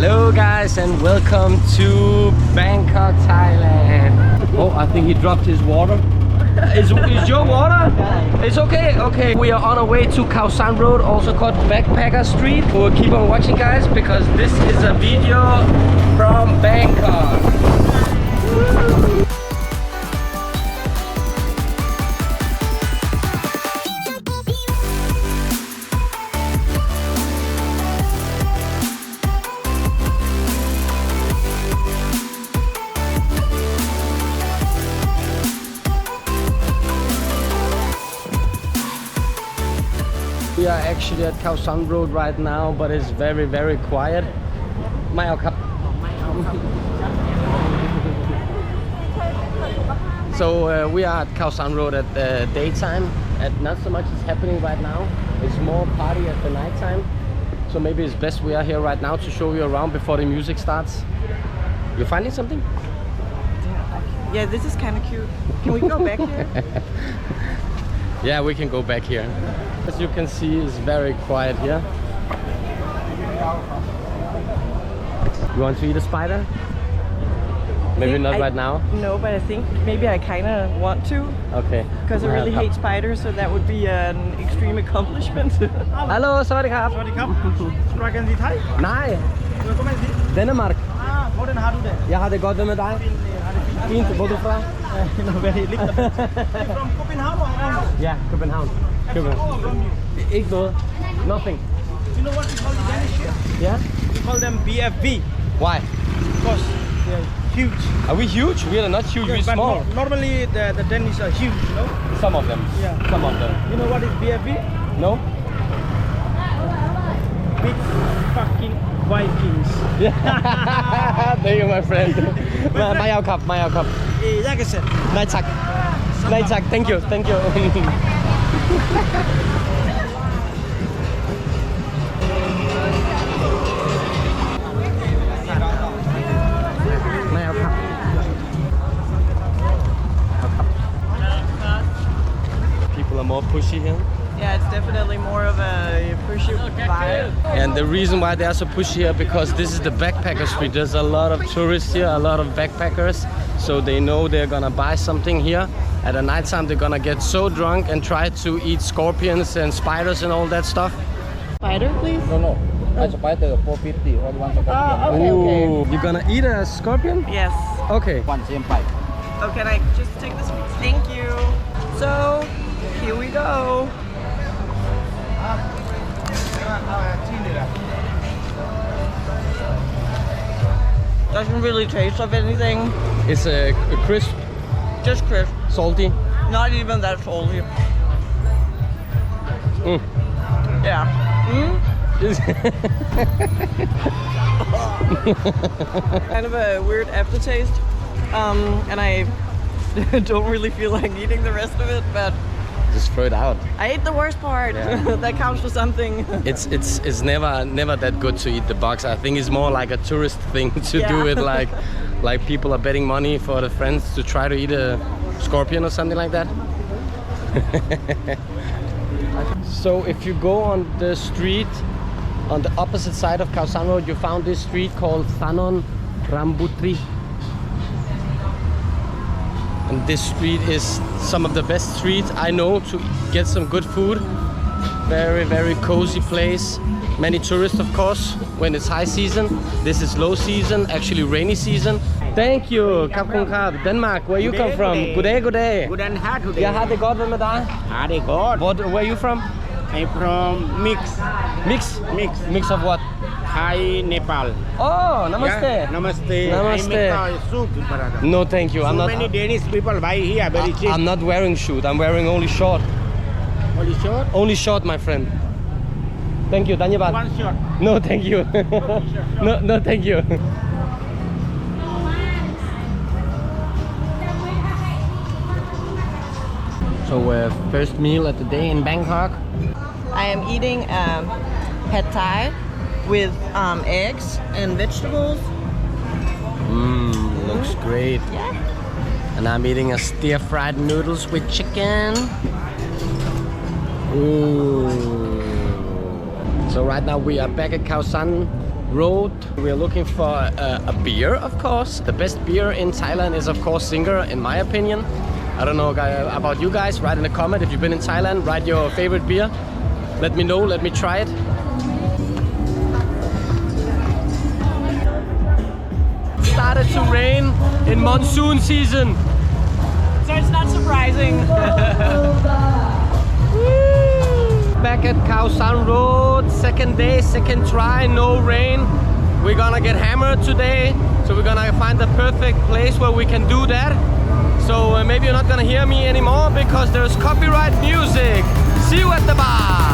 Hello guys and welcome to Bangkok, Thailand. Oh, I think he dropped his water. Is your water? It's okay, okay. We are on our way to Khao San Road, also called Backpacker Street. We'll keep on watching guys because this is a video from Bangkok. Woo! We are actually at Khao San Road right now, but it's very, very quiet. So we are at Khao San Road at the daytime, and not so much is happening right now. It's more party at the nighttime. So maybe it's best we are here right now to show you around before the music starts. You finding something? Yeah, this is kind of cute. Can we go back here? Yeah, we can go back here. As you can see, it's very quiet here. You want to eat a spider? Maybe not right now? No, but I think maybe I kind of want to. Okay. Because I really hate spiders, so that would be an extreme accomplishment. Hello, สวัสดีครับ สวัสดีครับ Spraken Sie Thai? Nej, Velkommen hit. Danmark. Hvordan har du det? Jeg har det godt med dig. Fint, hvor er du fra? No, very little. From Copenhagen or Aarhus? Ja, København. Ikke noget. Nothing. You know what we call the Danish here? Yeah? We call them BFV. Why? Because they're huge. Are we huge? We are not huge, we're But small. normally the Danish are huge, you know? Some of them. Yeah. Some of them. You know what is BFV? No? Big fucking Vikings. Yeah. Thank you, my friend. Mai ao cup, mai ao cup. Jakkesæt. Nej tak. Nej tak. Thank you. Thank you. People are more pushy here. Yeah, it's definitely more of a pushy vibe. And the reason why they are so pushy here because this is the backpacker street. There's a lot of tourists here, a lot of backpackers. So they know they're gonna buy something here. At the night time they're gonna get so drunk and try to eat scorpions and spiders and all that stuff. Spider, please? No. I spider 450 or one scorpion. Okay, okay. You gonna eat a scorpion? Yes. Okay. One same pipe. Oh, can I just take this one? Thank you. So, here we go. Doesn't really taste of anything. It's a crisp, Just crisp. salty. Not even that salty. Mm. Yeah. Mm? Kind of a weird aftertaste. And I don't really feel like eating the rest of it, but Just throw it out. I ate the worst part. Yeah. That counts for something. It's never that good to eat the box. I think it's more like a tourist thing to do it, like people are betting money for the friends to try to eat a scorpion or something like that. So if you go on the street on the opposite side of Khao San Road, you found this street called Thanon Rambutri. And this street is some of the best streets I know to get some good food. Very, very cozy place. Many tourists, of course, when it's high season. This is low season, actually rainy season. Thank you. Khap khun khap. Denmark, where you come from? Good day, good day. Good and hard today. Jeg har det godt med dig. Are they good? Where are you from? I'm from Mix. Mix of what? Thai, Nepal. Oh, namaste. Yeah, namaste. Namaste. I make soup, brother. No, thank you. So many Danish people buy here, very cheap. I'm not wearing shoes. I'm wearing only short. Only short? Only short, my friend. Thank you. Dhanyabad. One short. No, thank you. No, thank you. So, first meal at the day in Bangkok. I am eating pad thai with eggs and vegetables. Looks great. Yeah. And I'm eating a stir-fried noodles with chicken. Ooh. So right now we are back at Khao San Road. We are looking for a beer, of course. The best beer in Thailand is, of course, Singha, in my opinion. I don't know about you guys. Write in a comment if you've been in Thailand. Write your favorite beer. Let me know. Let me try it. Started to rain in monsoon season. So it's not surprising. Back at Khao San Road, second day, second try, no rain. We're gonna get hammered today, so we're gonna find the perfect place where we can do that. So maybe you're not gonna hear me anymore because there's copyright music. See you at the bar.